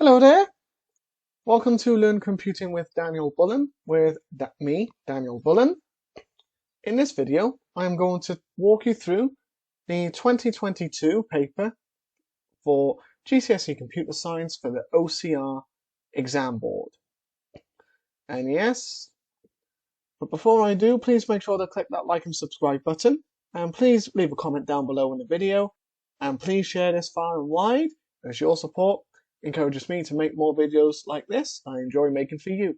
Hello there. Welcome to Learn Computing with Daniel Bullen with me, Daniel Bullen. In this video, I'm going to walk you through the 2022 paper for GCSE Computer Science for the OCR exam board. And yes, but before I do, please make sure to click that like and subscribe button. And please leave a comment down below in the video. And please share this far and wide, as your support encourages me to make more videos like this I enjoy making for you.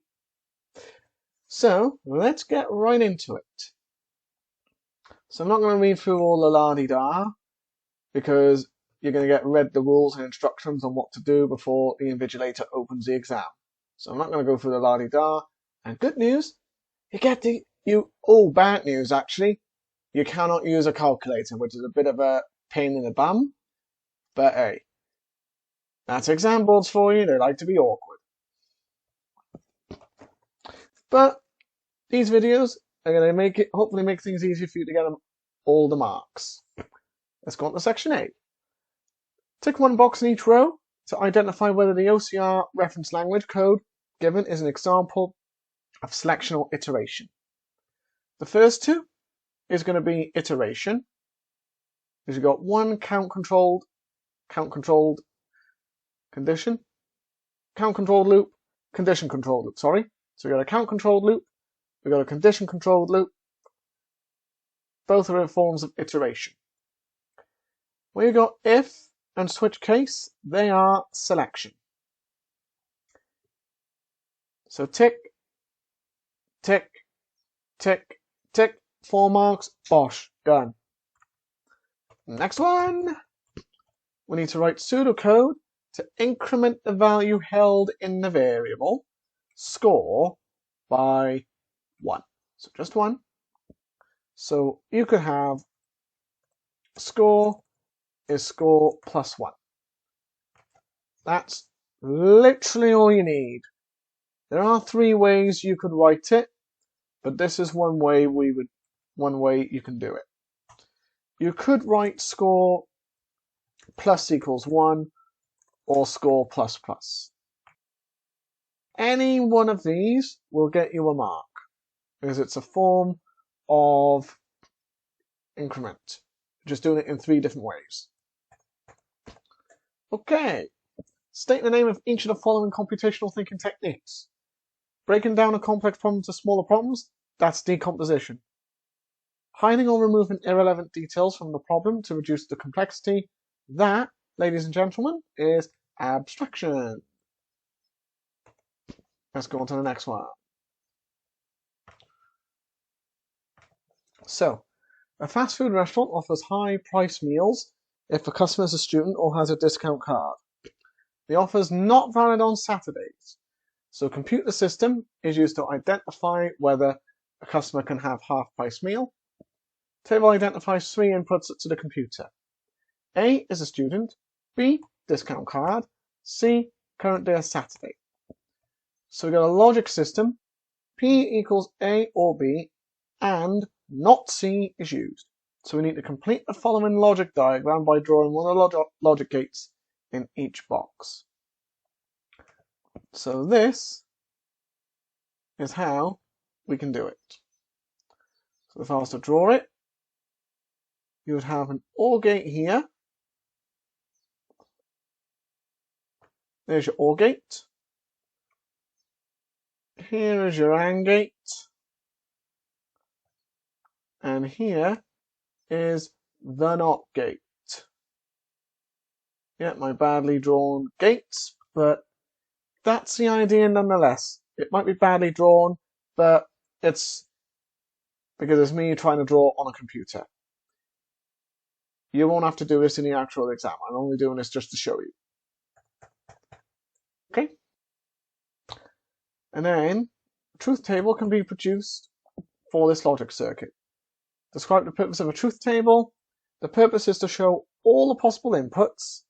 So let's get right into it. So I'm not going to read through all the la-di-da because you're going to get read the rules and instructions on what to do before the invigilator opens the exam. So I'm not going to go through the la-di-da. And good news, bad news actually, you cannot use a calculator, which is a bit of a pain in the bum. But hey, that's exam boards for you. They like to be awkward. But these videos are going to hopefully make things easier for you to get all the marks. Let's go on to section A. Tick one box in each row to identify whether the OCR reference language code given is an example of selection or iteration. The first two is going to be iteration, because you've got one count controlled loop, condition controlled loop, sorry. So we've got a count controlled loop, we've got a condition controlled loop. Both are in forms of iteration. Where you've got if and switch case, they are selection. So tick, tick, tick, tick, 4 marks, bosh, done. Next one, we need to write pseudocode to increment the value held in the variable score by 1. So just 1. So you could have score is score plus 1. That's literally all you need. There are 3 ways you could write it, but this is one way you can do it. You could write score plus equals 1 or score plus plus. Any one of these will get you a mark, because it's a form of increment. Just doing it in 3 different ways. Okay, state the name of each of the following computational thinking techniques. Breaking down a complex problem to smaller problems, that's decomposition. Hiding or removing irrelevant details from the problem to reduce the complexity, that, ladies and gentlemen, is abstraction. Let's go on to the next one. So, a fast food restaurant offers high-priced meals if the customer is a student or has a discount card. The offer is not valid on Saturdays. So, computer system is used to identify whether a customer can have half-price meal. Table identifies 3 inputs to the computer. A is a student, B, discount card, C, current day is Saturday. So we've got a logic system, P equals A or B, and not C is used. So we need to complete the following logic diagram by drawing one of the logic gates in each box. So this is how we can do it. So if I was to draw it, you would have an OR gate here. There's your OR gate. Here is your AND gate. And here is the NOT gate. Yeah, my badly drawn gates, but that's the idea nonetheless. It might be badly drawn, but it's because it's me trying to draw on a computer. You won't have to do this in the actual exam. I'm only doing this just to show you. Okay? And then, a truth table can be produced for this logic circuit. Describe the purpose of a truth table. The purpose is to show all the possible inputs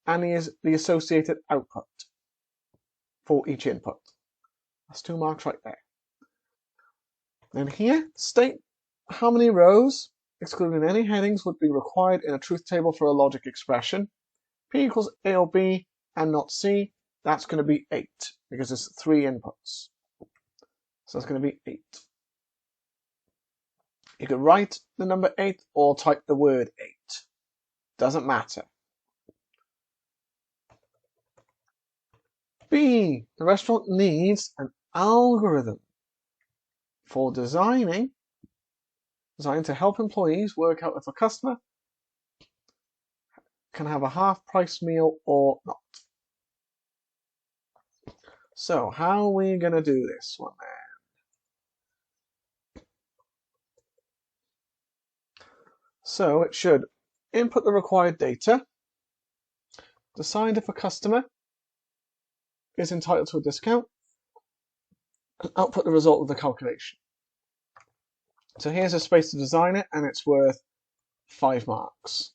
and the associated output for each input. That's 2 marks right there. Then here, state how many rows, excluding any headings, would be required in a truth table for a logic expression. P equals A or B and not C. that's going to be 8 because there's 3 inputs. So that's going to be 8. You could write the number 8 or type the word 8. Doesn't matter. B, the restaurant needs an algorithm for designed to help employees work out if a customer can have a half-price meal or not. So how are we going to do this one then? So it should input the required data, decide if a customer is entitled to a discount, and output the result of the calculation. So here's a space to design it, and it's worth 5 marks.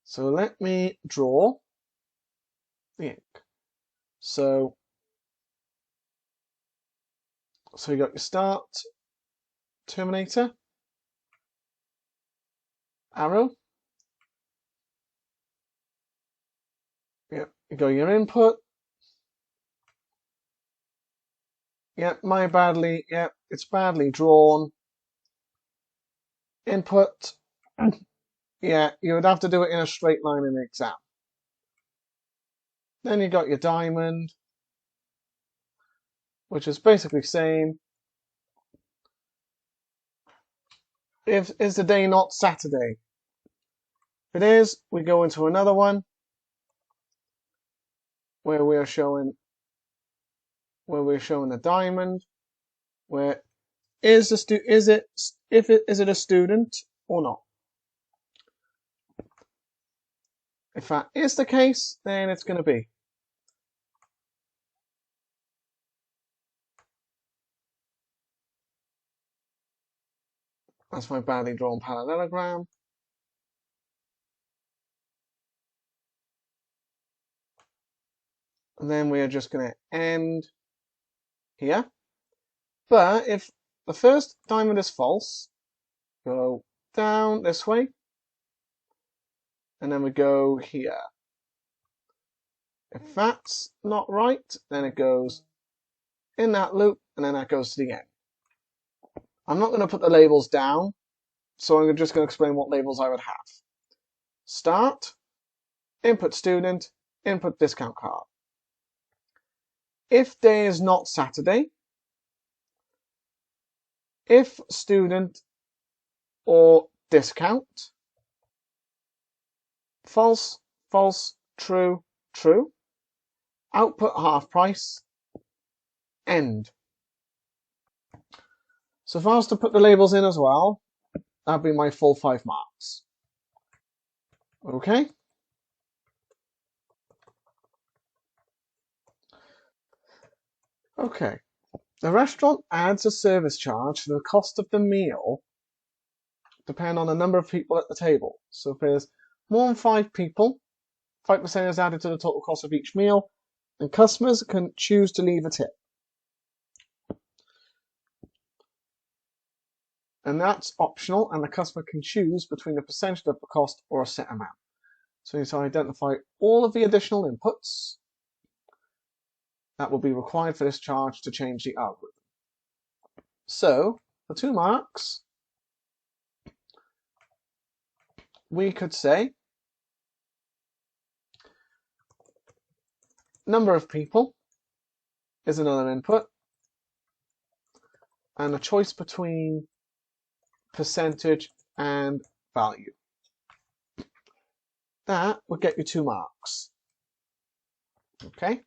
So let me draw the ink. So you got your start, terminator, arrow. Yep, you got your input. Yep, it's badly drawn. Input. Yeah, you would have to do it in a straight line in the exam. Then you got your diamond, which is basically saying, is the day not Saturday? If it is, we go into another one where we're showing the diamond, where is it a student or not? If that is the case, then it's going to be. That's my badly drawn parallelogram. And then we are just going to end here. But if the first diamond is false, go down this way, and then we go here. If that's not right, then it goes in that loop, and then that goes to the end. I'm not going to put the labels down, so I'm just going to explain what labels I would have. Start, input student, input discount card. If day is not Saturday, if student or discount, false, false, true, true, output half price, end. So if I was to put the labels in as well, that'd be my full 5 marks. Okay? Okay. The restaurant adds a service charge to the cost of the meal depending on the number of people at the table. So if there's more than 5 people, 5% is added to the total cost of each meal, and customers can choose to leave a tip. And that's optional, and the customer can choose between a percentage of the cost or a set amount. So you need to identify all of the additional inputs that will be required for this charge to change the algorithm. So, for 2 marks, we could say number of people is another input, and a choice between percentage and value. That would get you 2 marks. Okay?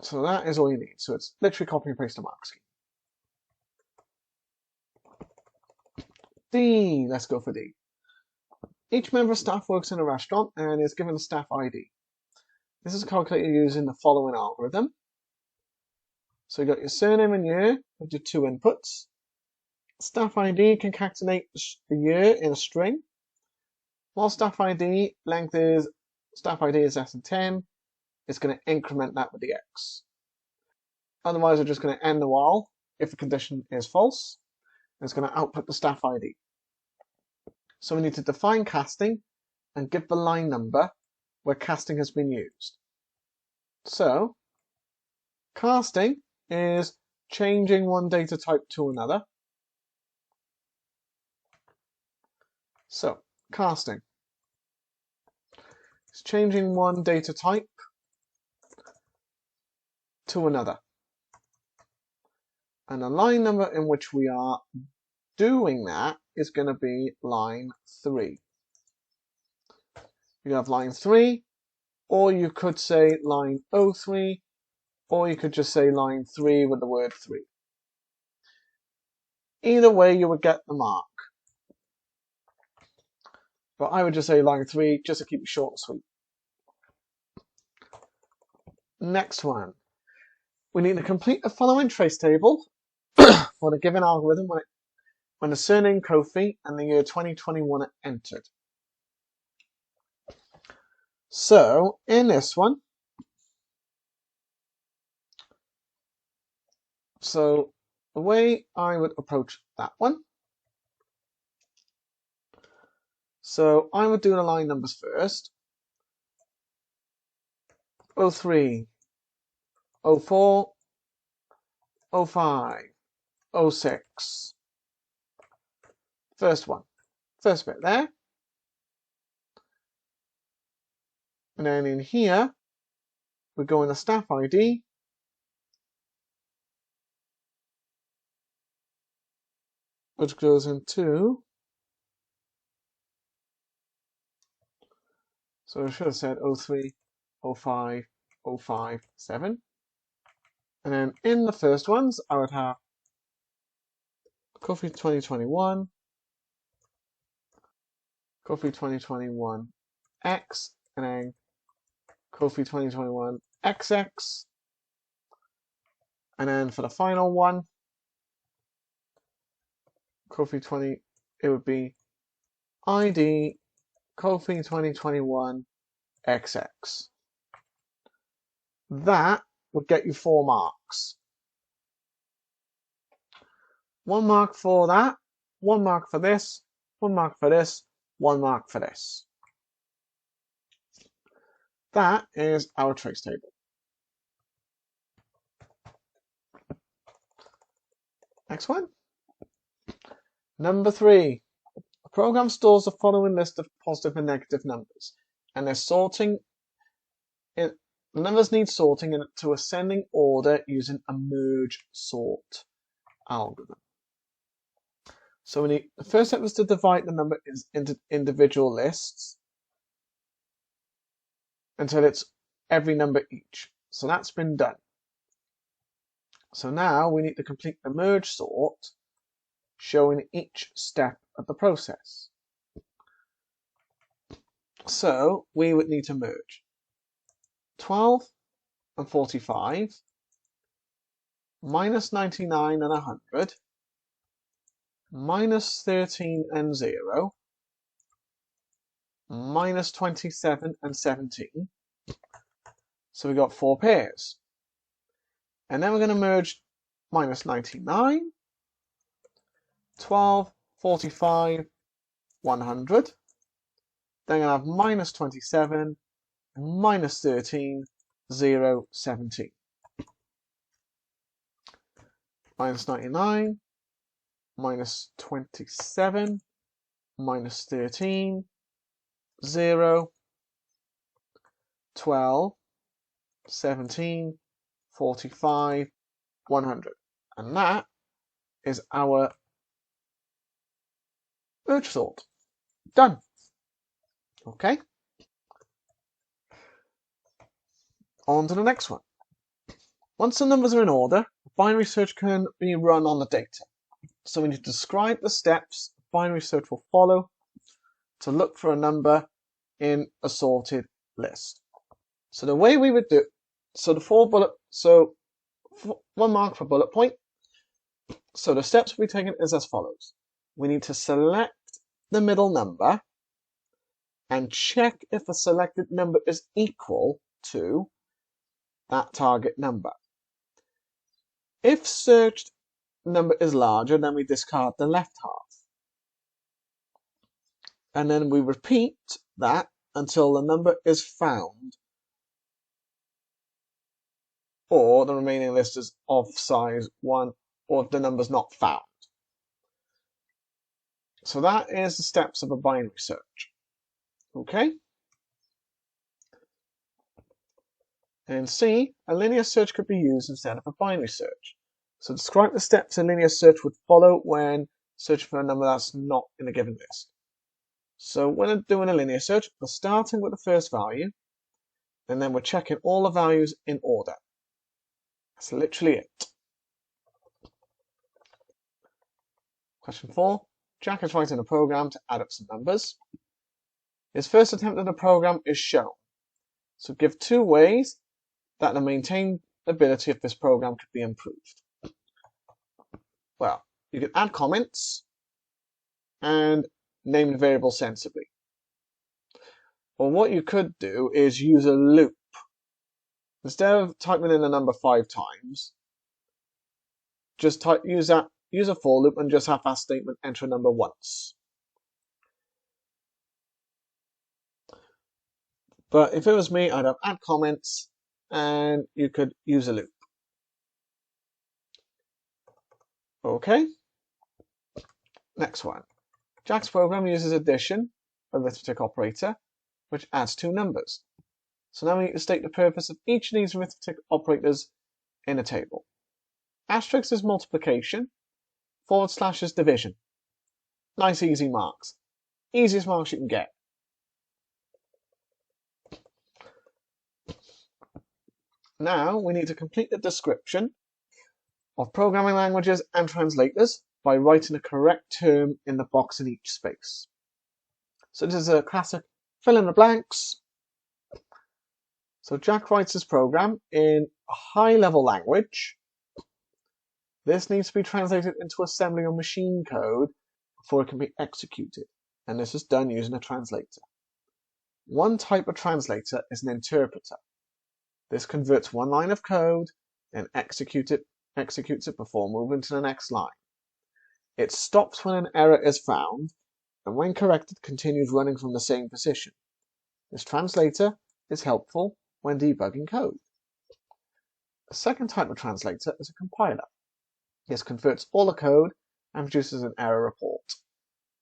So that is all you need. So it's literally copy and paste a mark scheme. D, let's go for D. Each member of staff works in a restaurant and is given a staff ID. This is calculated using the following algorithm. So you got your surname and year with your 2 inputs. Staff ID concatenate the year in a string. While staff ID is less than 10, it's going to increment that with the X. Otherwise, we're just going to end the while if the condition is false. It's going to output the staff ID. So we need to define casting and give the line number where casting has been used. So casting is changing one data type to another. So casting is changing one data type to another. And the line number in which we are doing that is going to be line 3. You have line 3, or you could say line 03, or you could just say line 3 with the word 3. Either way, you would get the mark. But I would just say line 3, just to keep it short and sweet. Next one. We need to complete the following trace table for the given algorithm when the surname Kofi and the year 2021 are entered. So, in this one, so the way I would approach that one, so I would do the line numbers first. 03, 04, 05, 06. First one, first bit there. And then in here, we go in the staff ID. Which goes into, so I should have said 03, 05, 05, 7. And then in the first ones, I would have Kofi 2021, Kofi 2021 X, and then Kofi 2021 XX. And then for the final one, Kofi 20, it would be ID Kofi 2021 XX. That would get you 4 marks. 1 mark for that, 1 mark for this, 1 mark for this, 1 mark for this. That is our trace table. Next one. Number 3. A program stores the following list of positive and negative numbers, and they're sorting it. The numbers need sorting into ascending order using a merge sort algorithm. So we need, the first step is to divide the number into individual lists until it's every number each. So that's been done. So now we need to complete the merge sort, showing each step of the process. So we would need to merge 12 and 45, minus 99 and 100, minus 13 and 0, minus 27 and 17. So we got 4 pairs. And then we're going to merge minus 99, 12, 45, 100. Then I'm going to have minus 27, minus 13, 0, 17. Minus 99, minus 27, minus 13, 0, 12, 17, 45, 100. And that is our merge sort. Done. Okay. On to the next one. Once the numbers are in order, binary search can be run on the data. So when you describe the steps binary search will follow to look for a number in a sorted list. So the way we would do, so the 1 mark for bullet point. So the steps we'll be taken is as follows. We need to select the middle number and check if the selected number is equal to that target number. If searched number is larger, then we discard the left half. and then we repeat that until the number is found or the remaining list is of size 1 or if the number's not found. So that is the steps of a binary search. Okay? And C, a linear search could be used instead of a binary search. So describe the steps a linear search would follow when searching for a number that's not in a given list. So when doing a linear search, we're starting with the first value, and then we're checking all the values in order. That's literally it. Question 4. Jack is writing a program to add up some numbers. His first attempt at the program is shown. So give 2 ways that the maintainability of this program could be improved. Well, you can add comments and name the variable sensibly. Or what you could do is use a loop. Instead of typing in a number 5 times, just use a for loop and just have that statement enter a number once. But if it was me, I'd have add comments and you could use a loop. Okay. Next one. Jack's program uses addition, arithmetic operator, which adds 2 numbers. So now we need to state the purpose of each of these arithmetic operators in a table. Asterisk is multiplication, / is division. Nice easy marks. Easiest marks you can get. Now we need to complete the description of programming languages and translators by writing the correct term in the box in each space. So this is a classic fill in the blanks. So Jack writes his program in a high-level language. This needs to be translated into assembly or machine code before it can be executed, and this is done using a translator. One type of translator is an interpreter. This converts one line of code and executes it before moving to the next line. It stops when an error is found, and when corrected, continues running from the same position. This translator is helpful when debugging code. A second type of translator is a compiler. This converts all the code and produces an error report.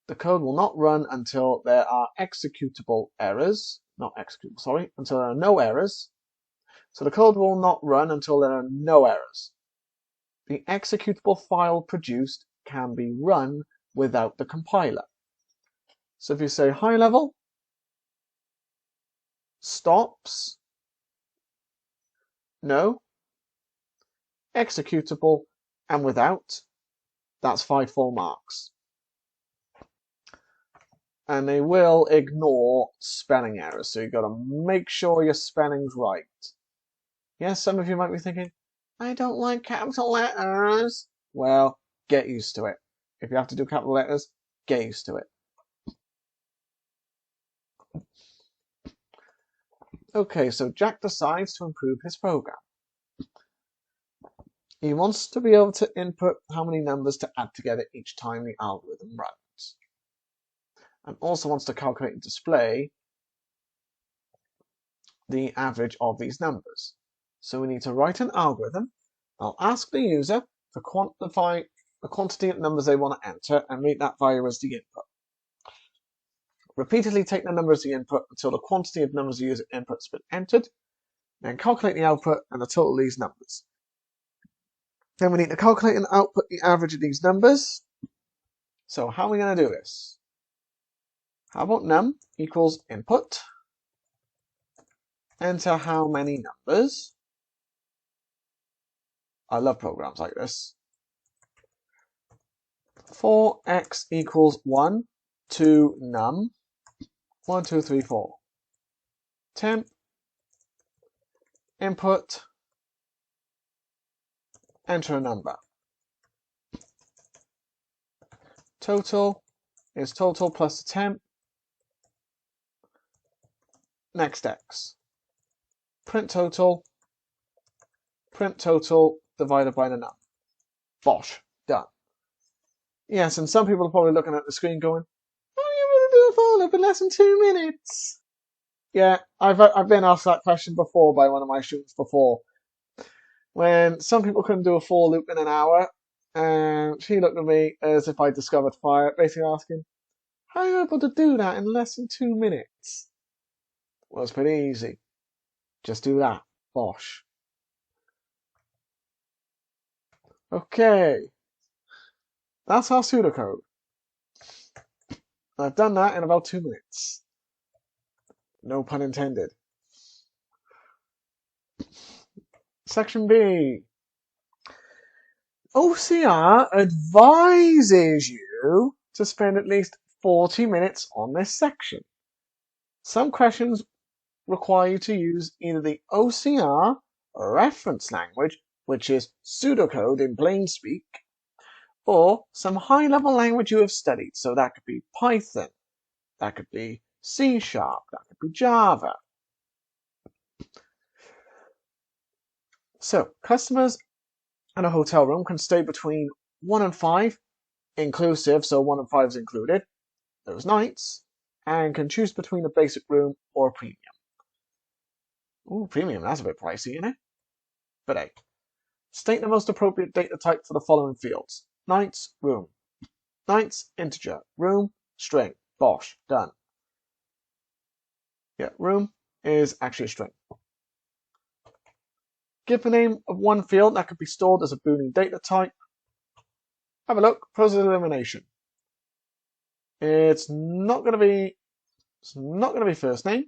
The code will not run until there are until there are no errors. So the code will not run until there are no errors. The executable file produced can be run without the compiler. So if you say high level, stops, no, executable, and without, that's 5 full marks. And they will ignore spelling errors, so you've got to make sure your spelling's right. Yes, some of you might be thinking, I don't like capital letters. Well, get used to it. If you have to do capital letters, get used to it. Okay, so Jack decides to improve his program. He wants to be able to input how many numbers to add together each time the algorithm runs. And also wants to calculate and display the average of these numbers. So we need to write an algorithm. I'll ask the user to quantify the quantity of numbers they want to enter and read that value as the input. Repeatedly take the number as the input until the quantity of numbers the user input has been entered. Then calculate the output and the total of these numbers. Then we need to calculate and output the average of these numbers. So how are we going to do this? How about num equals input. Enter how many numbers. I love programs like this. 4x equals 1 to num. 1, 2, 3, 4. Temp. Input. Enter a number. Total is total plus the temp. Next x. Print total divided by the num. Bosh, done. Yes, and some people are probably looking at the screen going, how are you going to do a full loop in less than 2 minutes. Yeah, I've been asked that question before by one of my students before. When some people couldn't do a for loop in an hour, and she looked at me as if I discovered fire, basically asking, how are you able to do that in less than 2 minutes? Well, it's pretty easy. Just do that. Bosh. Okay. That's our pseudocode. I've done that in about 2 minutes. No pun intended. Section B. OCR advises you to spend at least 40 minutes on this section. Some questions require you to use either the OCR reference language, which is pseudocode in plain speak, or some high-level language you have studied. So that could be Python, that could be C#, that could be Java. So customers in a hotel room can stay between 1 and 5, inclusive, so 1 and 5 is included, those nights, and can choose between a basic room or a premium. Ooh, premium, that's a bit pricey, isn't it? But hey, state the most appropriate data type for the following fields. Nights, room. Nights, integer. Room, string. Bosh, done. Yeah, room is actually a string. Give the name of one field that could be stored as a Boolean data type. Have a look, process of elimination. It's not going to be first name.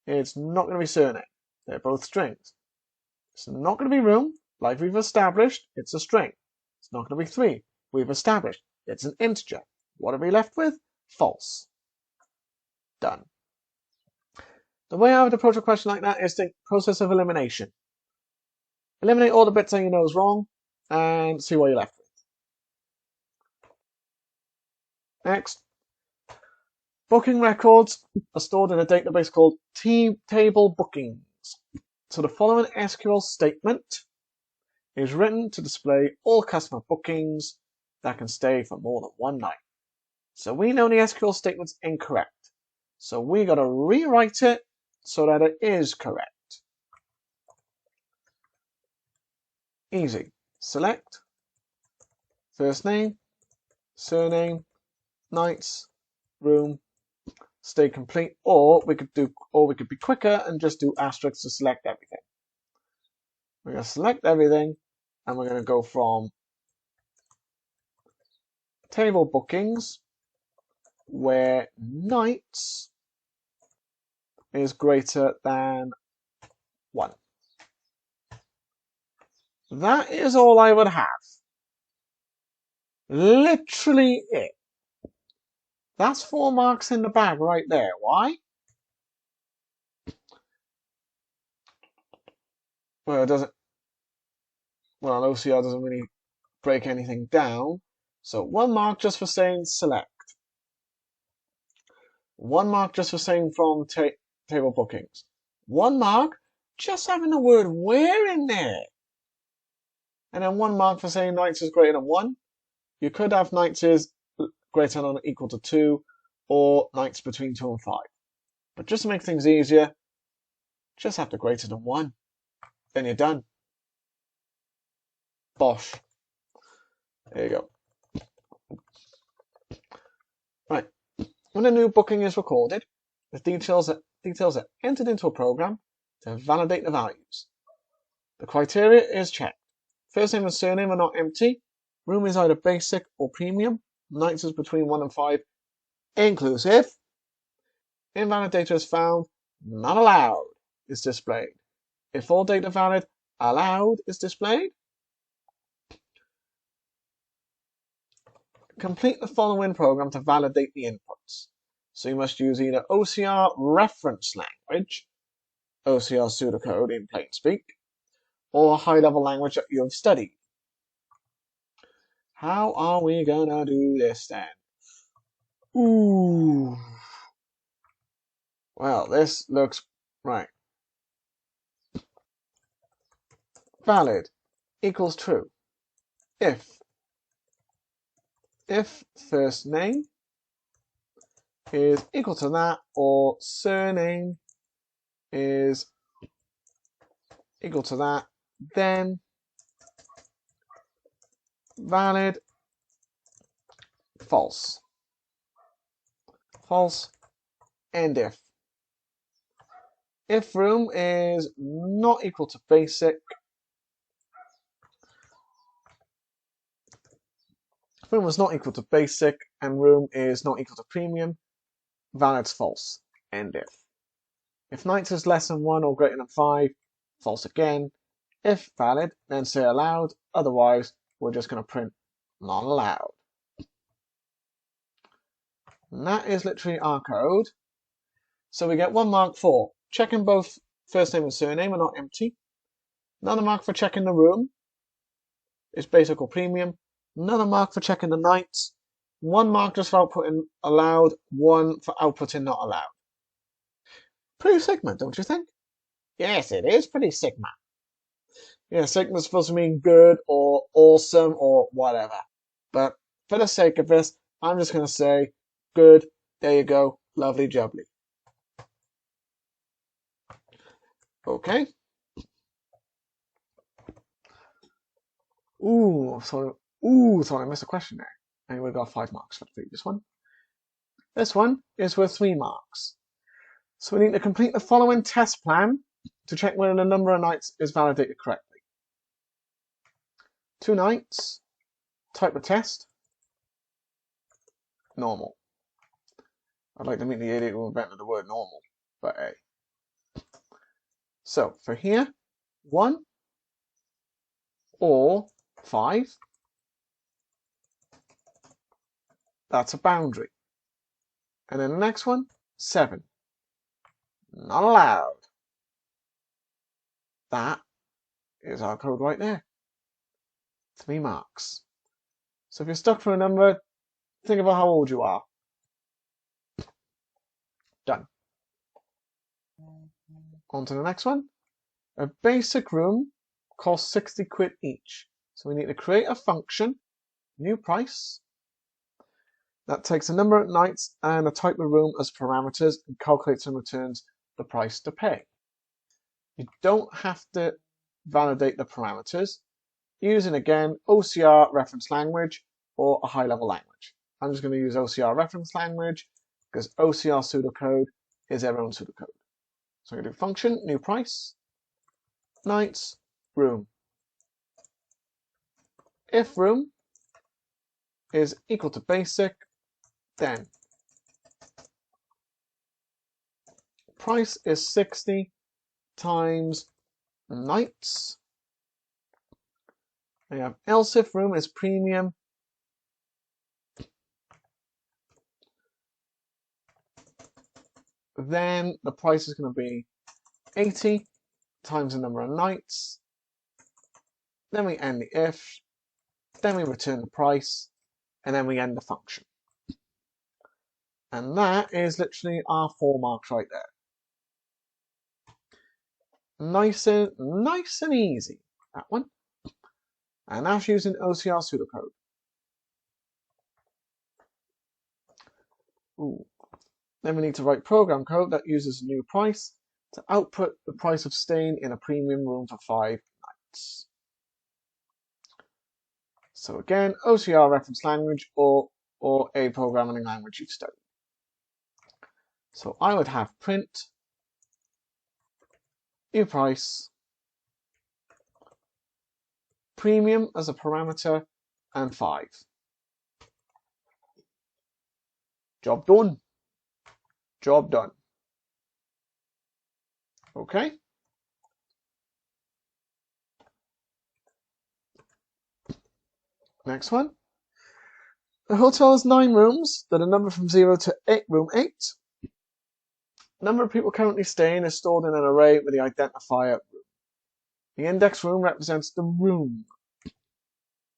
It's not going to be surname. They're both strings. It's not going to be room, like we've established. It's a string. It's not going to be 3. We've established. It's an integer. What are we left with? False. Done. The way I would approach a question like that is the process of elimination. Eliminate all the bits that you know is wrong and see what you're left with. Next. Booking records are stored in a database called table bookings. So the following SQL statement is written to display all customer bookings that can stay for more than one night. So we know the SQL statement's incorrect. So we got to rewrite it so that it is correct. Easy. Select first name, surname, nights, room, stay complete, or we could be quicker and just do asterisks to select everything. We're going to select everything and we're going to go from table bookings where nights is greater than 1. That is all I would have. Literally it. That's 4 marks in the bag right there. Why? Well, it doesn't. Well, OCR doesn't really break anything down. So 1 mark just for saying select. 1 mark just for saying from table bookings. 1 mark just having the word where in there. And then 1 mark for saying nights is greater than 1. You could have nights is greater than or equal to 2, or nights between 2 and 5. But just to make things easier, just have the greater than 1. Then you're done. Bosh. There you go. Right. When a new booking is recorded, the details are entered into a program to validate the values. The criteria is checked. First name and surname are not empty. Room is either basic or premium. Nights is between 1 and 5, inclusive. Invalid data is found. Not allowed is displayed. If all data valid, allowed is displayed. Complete the following program to validate the inputs. So you must use either OCR reference language, OCR pseudocode in plain speak, or a high-level language that you have studied. How are we gonna do this then? Ooh. Well, this looks right. Valid equals true. If first name is equal to that, or surname is equal to that, then valid, false. False, end if. If room is not equal to basic, if room is not equal to basic and room is not equal to premium, valid's false, end if. If nights is less than 1 or greater than 5, false again. If valid, then say allowed, otherwise we're just going to print not allowed. And that is literally our code. So we get 1 mark for checking both first name and surname are not empty. Another mark for checking the room is basic or premium. Another mark for checking the nights. 1 mark just for outputting allowed, 1 for outputting not allowed. Pretty Sigma, don't you think? Yes, it is pretty Sigma. Yeah, Sigma's supposed to mean good or awesome or whatever. But for the sake of this, I'm just going to say good. There you go. Lovely jubbly. Okay. Sorry, I missed a question there. And we got 5 marks for the previous one. This one is worth 3 marks. So we need to complete the following test plan to check whether the number of nights is validated correctly. 2 nights, type of test, normal. I'd like to meet the idiot who invented the word normal, but hey. So for here, 1 or 5, that's a boundary. And then the next one, 7, not allowed. That is our code right there. 3 marks. So if you're stuck for a number, think about how old you are. Done. On to the next one. A basic room costs 60 quid each. So we need to create a function, new price, that takes a number of nights and a type of room as parameters and calculates and returns the price to pay. You don't have to validate the parameters using, again, OCR reference language or a high-level language. I'm just going to use OCR reference language because OCR pseudocode is their own pseudocode. So I'm going to do function, new price, nights, room. If room is equal to basic, then price is 60 times nights. We have else if room is premium, then the price is going to be 80 times the number of nights. Then we end the if, then we return the price, and then we end the function. And that is literally our 4 marks right there. Nice and easy, that one. And that's using OCR pseudocode. Then we need to write program code that uses a new price to output the price of staying in a premium room for 5 nights. So again, OCR reference language or a programming language you've studied. So I would have print new price, premium as a parameter, and 5. Job done. Job done. Okay. Next one. The hotel has 9 rooms that are numbered from 0 to room 8. The number of people currently staying is stored in an array with the identifier room. The index room represents the room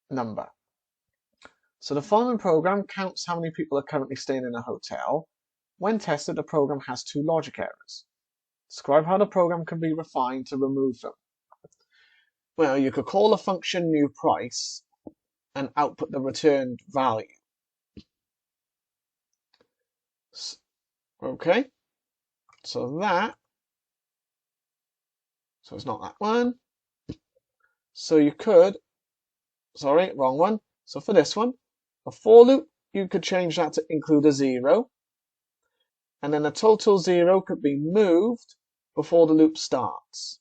number. So the following program counts how many people are currently staying in a hotel. When tested, the program has 2 logic errors. Describe how the program can be refined to remove them. Well, you could call the function new price and output the returned value. Okay, so it's not that one. So you could, sorry, wrong one. So for this one, a for loop, you could change that to include a 0. And then a total 0 could be moved before the loop starts.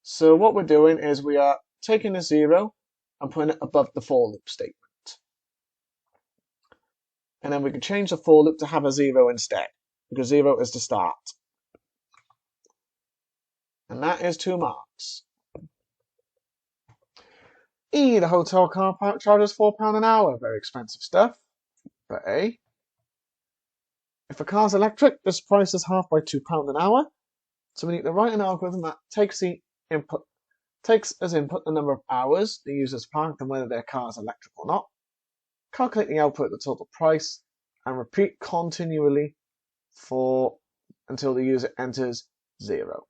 So what we're doing is we are taking a 0 and putting it above the for loop statement. And then we can change the for loop to have a 0 instead, because 0 is the start. And that is 2 marks. E, the hotel car park charges £4 an hour. Very expensive stuff. But A, if a car's electric, this price is half by £2 an hour. So we need to write an algorithm that takes as input the number of hours the user's parked and whether their car is electric or not. Calculate the output of the total price and repeat continually until the user enters 0.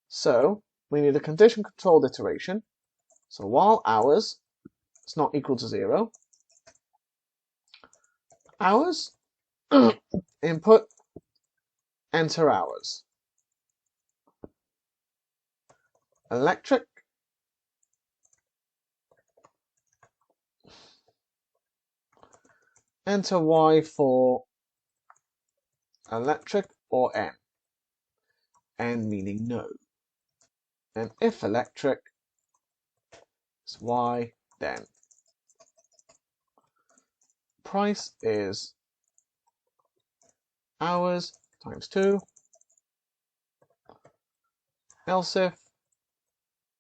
So we need a condition controlled iteration. So while hours is not equal to 0, hours, input, enter hours. Electric, enter Y for electric or N. N meaning no. And if electric is Y, then price is hours times 2. Else if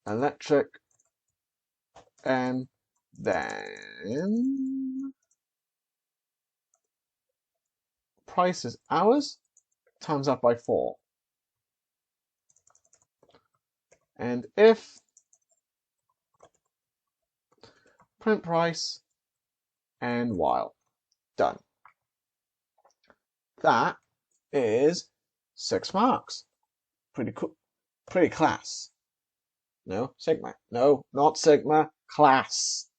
electric, and then price is hours times that by 4. And if print price and while. Done. That is 6 marks. Pretty cool. Pretty class. No, Sigma. No, not Sigma. Class.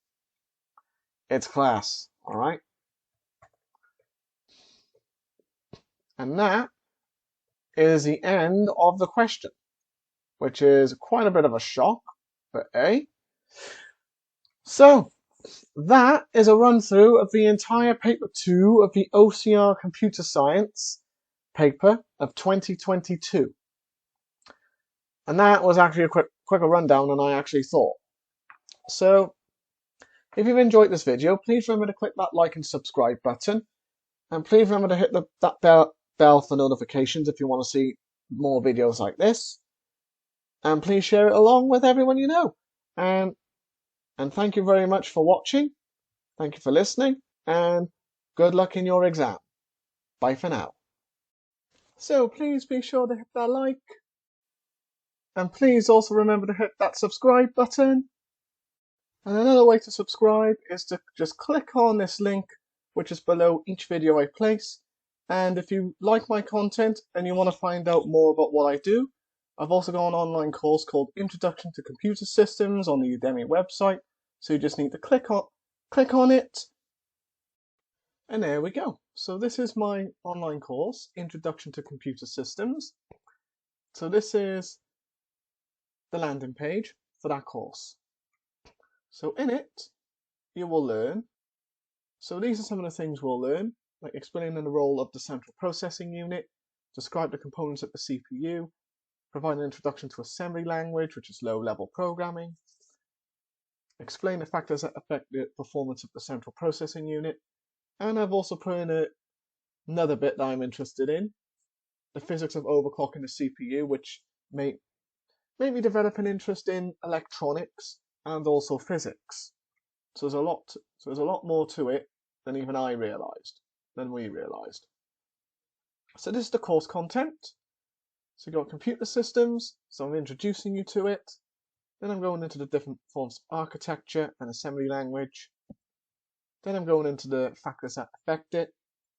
It's class. All right. And that is the end of the question, which is quite a bit of a shock for A. So that is a run through of the entire paper 2 of the OCR Computer Science paper of 2022. And that was actually a quicker rundown than I actually thought. So if you've enjoyed this video, please remember to click that like and subscribe button. And please remember to hit that bell for notifications if you want to see more videos like this. And please share it along with everyone you know. And thank you very much for watching. Thank you for listening. And good luck in your exam. Bye for now. So please be sure to hit that like. And please also remember to hit that subscribe button. And another way to subscribe is to just click on this link, which is below each video I place. And if you like my content and you want to find out more about what I do, I've also got an online course called Introduction to Computer Systems on the Udemy website. So you just need to click on it. And there we go. So this is my online course, Introduction to Computer Systems. So this is the landing page for that course. So in it, you will learn. So these are some of the things we'll learn, like explaining the role of the central processing unit, describe the components of the CPU, provide an introduction to assembly language, which is low-level programming, explain the factors that affect the performance of the central processing unit, and I've also put in another bit that I'm interested in, the physics of overclocking the CPU, which made me develop an interest in electronics and also physics. So there's a lot more to it than even we realized. So this is the course content. So you've got computer systems, so I'm introducing you to it. Then I'm going into the different forms of architecture and assembly language. Then I'm going into the factors that affect it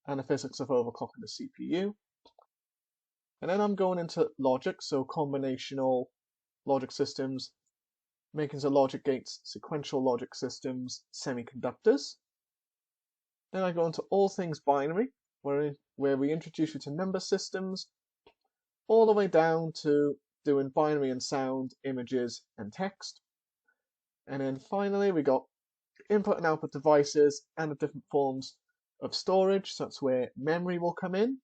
and the physics of overclocking the CPU. And then I'm going into logic, so combinational logic systems, making the logic gates, sequential logic systems, semiconductors. Then I go into all things binary, where we introduce you to number systems, all the way down to doing binary and sound, images and text. And then finally we got input and output devices and the different forms of storage, so that's where memory will come in.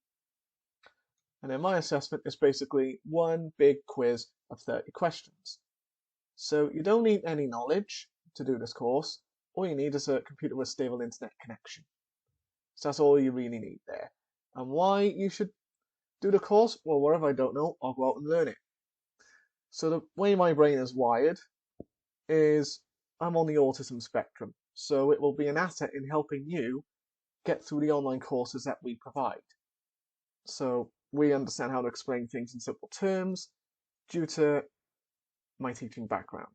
And then my assessment is basically one big quiz of 30 questions. So you don't need any knowledge to do this course. All you need is a computer with stable internet connection. So that's all you really need there. And why you should do the course? Well, wherever I don't know, I'll go out and learn it. So the way my brain is wired is I'm on the autism spectrum. So it will be an asset in helping you get through the online courses that we provide. So we understand how to explain things in simple terms due to my teaching background.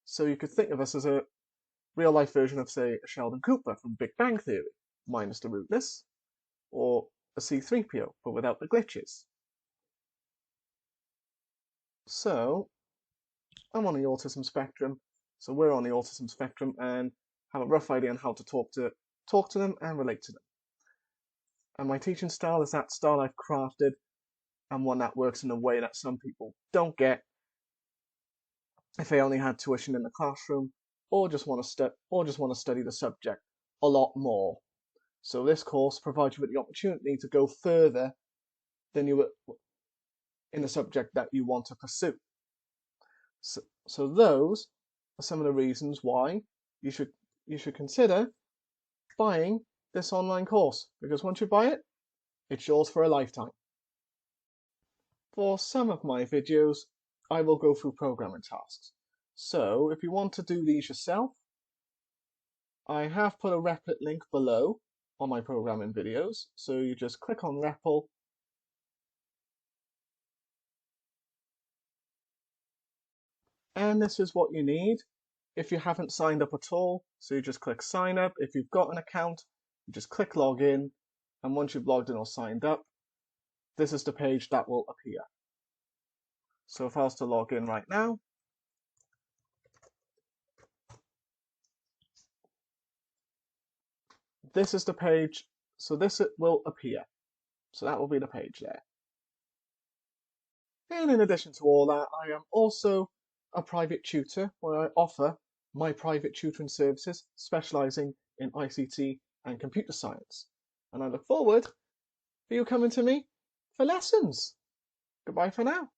So you could think of us as a real-life version of, say, a Sheldon Cooper from Big Bang Theory, minus the rudeness, or a C-3PO, but without the glitches. So I'm on the autism spectrum, so we're on the autism spectrum and have a rough idea on how to talk to them and relate to them. And my teaching style is that style I've crafted and one that works in a way that some people don't get if they only had tuition in the classroom or just want to study the subject a lot more. So this course provides you with the opportunity to go further than you were in the subject that you want to pursue. So those are some of the reasons why you should consider buying this online course, because once you buy it, it's yours for a lifetime. For some of my videos, I will go through programming tasks. So if you want to do these yourself, I have put a Replit link below on my programming videos. So you just click on REPL, and this is what you need if you haven't signed up at all. So you just click sign up. If you've got an account, you just click login, and once you've logged in or signed up, this is the page that will appear. So if I was to log in right now, this is the page, so this will appear. So that will be the page there. And in addition to all that, I am also a private tutor where I offer my private tutoring services specializing in ICT and computer science. And I look forward to you coming to me for lessons. Goodbye for now.